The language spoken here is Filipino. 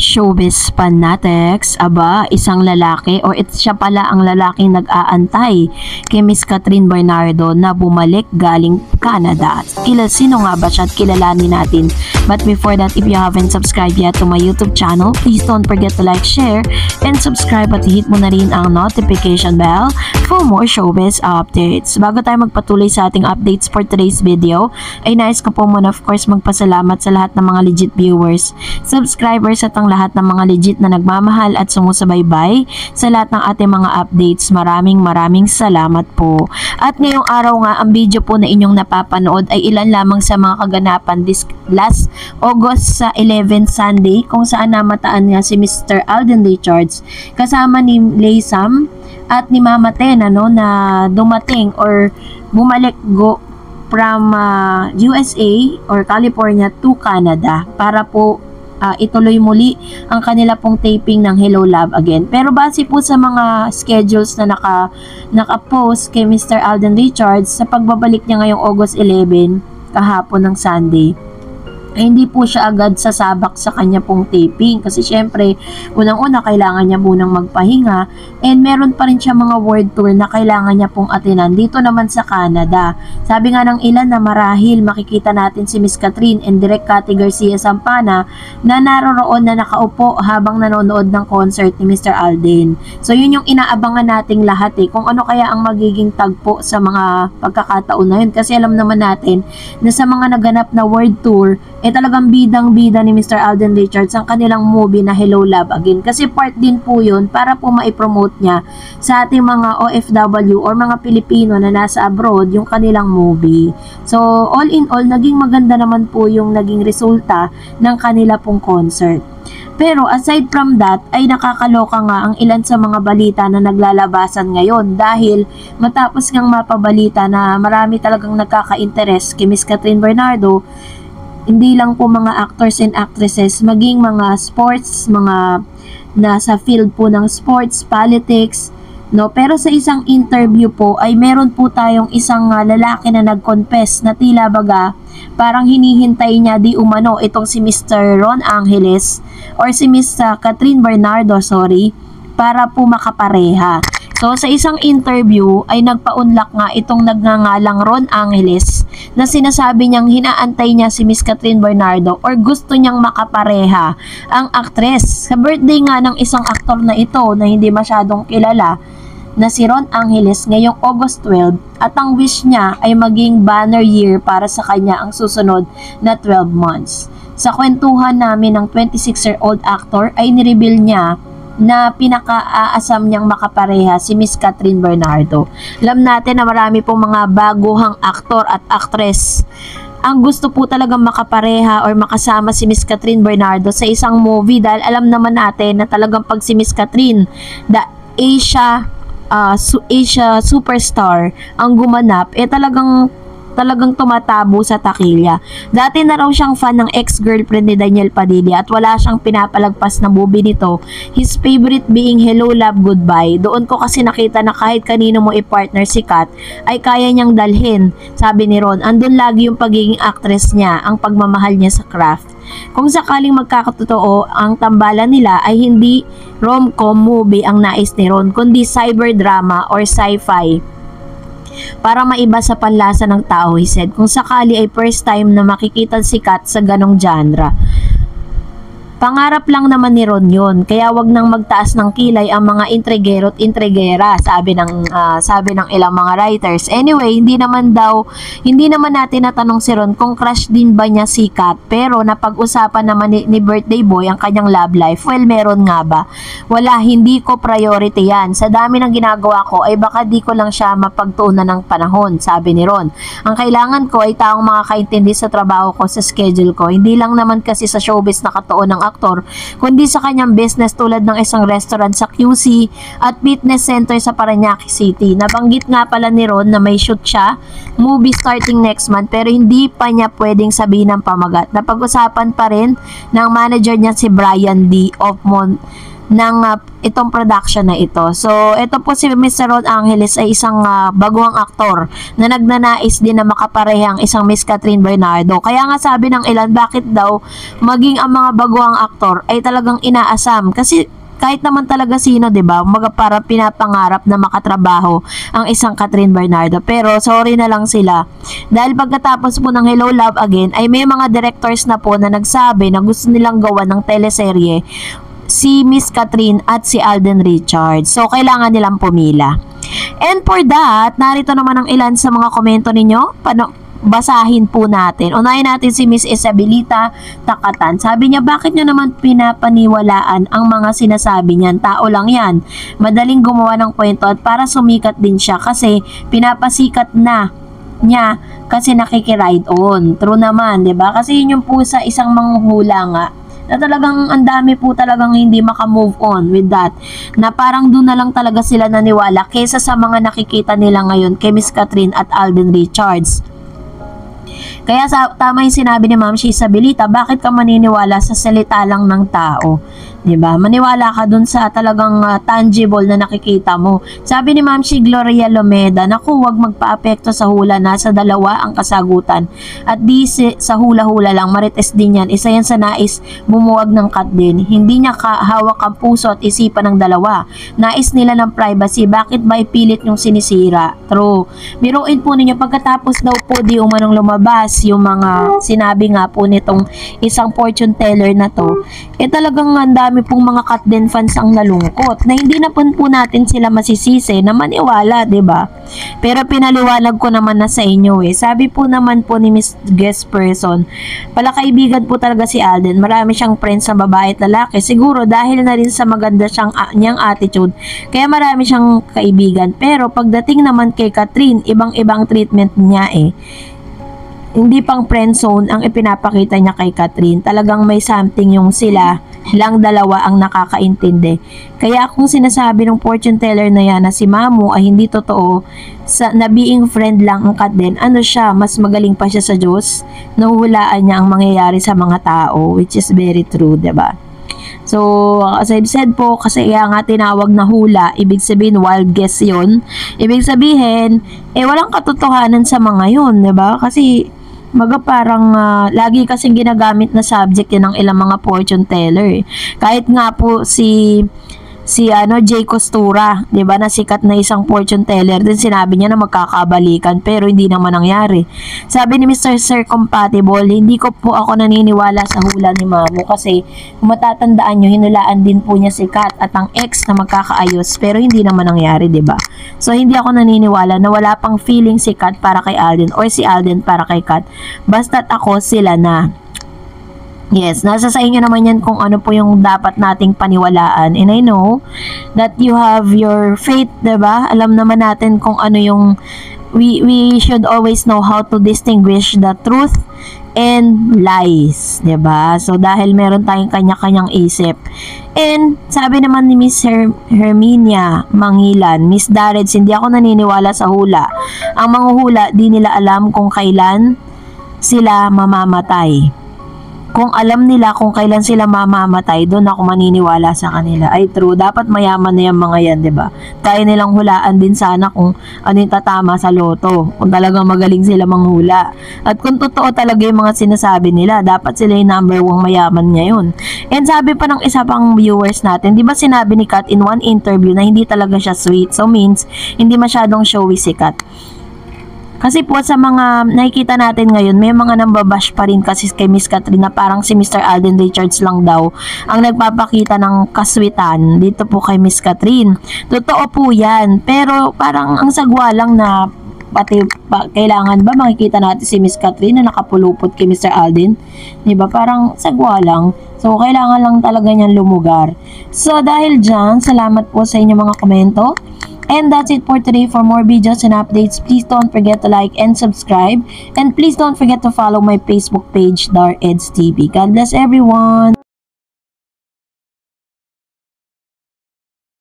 Showbiz fanatics, aba, isang lalaki or siya pala ang lalaking nag-aantay kay Miss Catherine Bernardo na bumalik galing Canada. Sino nga ba siya at kilalanin natin? But before that, if you haven't subscribed yet to my YouTube channel, please don't forget to like, share, and subscribe at hit mo na rin ang notification bell for more showbiz updates. Bago tayo magpatuloy sa ating updates for today's video, ay nais ko po muna of course magpasalamat sa lahat ng mga legit viewers, subscribers at ang lahat ng mga legit na nagmamahal at sumusubaybay sa lahat ng ating mga updates. Maraming salamat po. At ngayong araw nga, ang video po na inyong napapanood ay ilan lamang sa mga kaganapan this last August sa 11 Sunday, kung saan namataan nga si Mr. Alden Richards kasama ni Laysam at ni Mama Ten na dumating or bumalik from USA or California to Canada para po ituloy muli ang kanila pong taping ng Hello Love Again. Pero base po sa mga schedules na naka-post kay Mr. Alden Richards sa pagbabalik niya ngayong August 11 kahapon ng Sunday, ay hindi po siya agad sasabak sa kanya pong taping kasi syempre unang-una kailangan niya munang magpahinga and meron pa rin siya mga world tour na kailangan niya pong atinan dito naman sa Canada. Sabi nga ng ilan na marahil makikita natin si Miss Catherine and Direk Cathy Garcia Sampana na naroroon na nakaupo habang nanonood ng concert ni Mr. Alden. So yun yung inaabangan nating lahat kung ano kaya ang magiging tagpo sa mga pagkakataon na yun, kasi alam naman natin na sa mga naganap na world tour talagang bidang-bida ni Mr. Alden Richards ang kanilang movie na Hello Love Again, kasi part din po yun para po maipromote niya sa ating mga OFW or mga Pilipino na nasa abroad yung kanilang movie. So all in all, naging maganda naman po yung naging resulta ng kanila pong concert. Pero aside from that, ay nakakaloka nga ang ilan sa mga balita na naglalabasan ngayon dahil matapos ngang mapabalita na marami talagang nagkaka-interest kay Miss Catherine Bernardo, hindi lang po mga actors and actresses, maging mga sports, mga nasa field po ng sports, politics, pero sa isang interview po ay meron po tayong isang lalaki na nag-confess na tila baga parang hinihintay niya di umano itong si Mr. Ron Angeles or si Miss Catherine Bernardo, para po makapareha. So sa isang interview ay nagpaunlak nga itong nagngangalang Ron Angeles na sinasabi niyang hinaantay niya si Miss Catherine Bernardo or gusto niyang makapareha ang actress sa birthday nga ng isang aktor na ito na hindi masyadong kilala na si Ron Angeles ngayong August 12, at ang wish niya ay maging banner year para sa kanya ang susunod na 12 months. Sa kwentuhan namin ng 26-year-old actor ay nireveal niya na pinaka-aasam niyang makapareha si Miss Catherine Bernardo. Alam natin na marami pong mga baguhang aktor at actress ang gusto po talagang makapareha or makasama si Miss Catherine Bernardo sa isang movie, dahil alam naman natin na talagang pag si Miss Catherine, the Asia superstar ang gumanap, talagang tumatabo sa takilya. Dati na raw siyang fan ng ex-girlfriend ni Daniel Padilla at wala siyang pinapalagpas na movie nito, his favorite being Hello Love Goodbye. Doon ko kasi nakita na kahit kanino mo i-partner si Kat ay kaya niyang dalhin. Sabi ni Ron, andun lagi yung pagiging actress niya, ang pagmamahal niya sa craft. Kung sakaling magkakatotoo ang tambalan nila ay hindi rom-com movie ang nais ni Ron, kundi cyber drama or sci-fi para maiba sa panlasa ng tao, he said. Kung sakali ay first time na makikita si Kat sa ganong genre. Pangarap lang naman ni Ron yun, kaya wag nang magtaas ng kilay ang mga intrigero at intrigera, sabi ng ilang mga writers. Anyway, hindi naman natin natanong si Ron kung crush din ba niya si Kat, pero napag-usapan naman ni birthday boy ang kanyang love life. Well, meron nga ba? Wala, hindi ko priority yan. Sa dami ng ginagawa ko ay baka di ko lang siya mapagtuunan ng panahon, sabi ni Ron. Ang kailangan ko ay taong makakaintindi sa trabaho ko, sa schedule ko. Hindi lang naman kasi sa showbiz nakatuon ng aktor, kundi sa kanyang business tulad ng isang restaurant sa QC at fitness center sa Parañaque City. Nabanggit nga pala ni Ron na may shoot siya, movie starting next month, pero hindi pa niya pwedeng sabihin ng pamagat. Napag-usapan pa rin ng manager niya si Brian D. of ng itong production na ito. So, ito po si Mr. Ron Angeles ay isang baguhang aktor na nagnanais din na makaparehang isang Miss Catherine Bernardo. Kaya nga sabi ng ilan, bakit daw maging ang mga baguhang aktor ay talagang inaasam? Kasi kahit naman talaga sino, 'di ba? Para pinapangarap na makatrabaho ang isang Catherine Bernardo. Pero sorry na lang sila. Dahil pagkatapos po ng Hello Love Again ay may mga directors na po na nagsabi na gusto nilang gawa ng teleserye si Miss Catherine at si Alden Richards. So kailangan nilang pumila. And for that, narito naman ang ilan sa mga komento ninyo. Basahin po natin. Unahin natin si Miss Isabelita Takatan. Sabi niya, bakit nyo naman pinapaniwalaan ang mga sinasabi niyan? Tao lang yan. Madaling gumawa ng kwento at para sumikat din siya kasi pinapasikat na niya kasi nakikiride on. True naman, 'di ba? Kasi yun yung po sa isang manghuhula nga na talagang ang dami po talagang hindi maka-move on with that. Na parang doon na lang talaga sila naniwala kaysa sa mga nakikita nila ngayon kay Miss Catherine at Alden Richards. Kaya tama yung sinabi ni Ma'am Isabelita, bakit ka maniniwala sa salita lang ng tao? 'Di ba? Maniwala ka dun sa talagang tangible na nakikita mo. Sabi ni Ma'am Gloria Lomeda, naku, wag magpaapekto sa hula, nasa dalawa ang kasagutan. At di sa hula-hula lang, marites din yan. Isa yan sa nais bumuwag ng cut din. Hindi niya hawak ang puso at isipan ng dalawa. Nais nila ng privacy, bakit ba ipilit yung sinisira? True. Biruin po ninyo, pagkatapos daw po di umanong lumabas yung mga sinabi nga po nitong isang fortune teller na to, talagang ang dami pong mga cut din fans ang nalungkot na hindi na po natin sila masisisi na maniwala, 'di ba? Pero pinaliwanag ko naman na sa inyo Sabi po naman po ni Miss Guest Person, pala kaibigan po talaga si Alden. Marami siyang friends sa babae at lalaki. Siguro dahil na rin sa maganda niyang attitude, kaya marami siyang kaibigan. Pero pagdating naman kay Catherine, ibang-ibang treatment niya Hindi pang friend zone ang ipinapakita niya kay Catherine. Talagang may something yung sila lang dalawa ang nakakaintindi. Kaya kung sinasabi ng fortune teller na yan na si Mamu ay hindi totoo, na being friend lang ang Catherine, ano siya, mas magaling pa siya sa Diyos, nahuhulaan niya ang mangyayari sa mga tao, which is very true, diba? So, as I've said po, kasi nga tinawag na hula, ibig sabihin wild guess yun. Ibig sabihin, walang katotohanan sa mga yun, diba? Kasi parang lagi kasing ginagamit na subject yan ng ilang mga fortune teller. Kahit nga po si Jay Costura, 'di ba, na sikat na isang fortune teller din, sinabi niya na magkakabalikan pero hindi naman nangyari. Sabi ni Mr. Sir Compatible, hindi ko po ako naniniwala sa hula ni Mamu kasi kung matatandaan nyo, hinulaan din po niya si Kat at ang ex na magkakaayos pero hindi naman nangyari, 'di ba? So hindi ako naniniwala na wala pang feeling si Kat para kay Alden or si Alden para kay Kat. Basta't ako sila na. Yes, nasa sa inyo naman yan kung ano po yung dapat nating paniwalaan. And I know that you have your faith, diba? Alam naman natin kung ano yung we should always know how to distinguish the truth and lies, diba? So dahil meron tayong kanya-kanyang isip. And sabi naman ni Miss Herminia Mangilan, Miss Darreds, hindi ako naniniwala sa hula. Ang manghuhula, di nila alam kung kailan sila mamamatay. Kung alam nila kung kailan sila mamamatay, doon ako maniniwala sa kanila. Ay true, dapat mayaman na yung mga yan, 'di ba? Kaya nilang hulaan din sana kung ano yung tatama sa loto, kung talagang magaling sila manghula. At kung totoo talaga yung mga sinasabi nila, dapat sila yung number 1 mayaman ngayon. And sabi pa ng isa pang viewers natin, 'di ba sinabi ni Kat in one interview na hindi talaga siya sweet. So means hindi masyadong showy si Kat. Kasi po sa mga nakikita natin ngayon, may mga nambabash pa rin kasi kay Miss Catherine na parang si Mr. Alden Richards lang daw ang nagpapakita ng kaswitan dito po kay Miss Catherine. Totoo po yan, pero parang ang sagwa lang na kailangan ba makikita natin si Miss Catherine na nakapulupot kay Mr. Alden? Diba? Parang sagwa lang. So, kailangan lang talaga niyan lumugar. So, dahil dyan, salamat po sa inyong mga komento. And that's it for today. For more videos and updates, please don't forget to like and subscribe. And please don't forget to follow my Facebook page, Dar Eds TV. God bless everyone!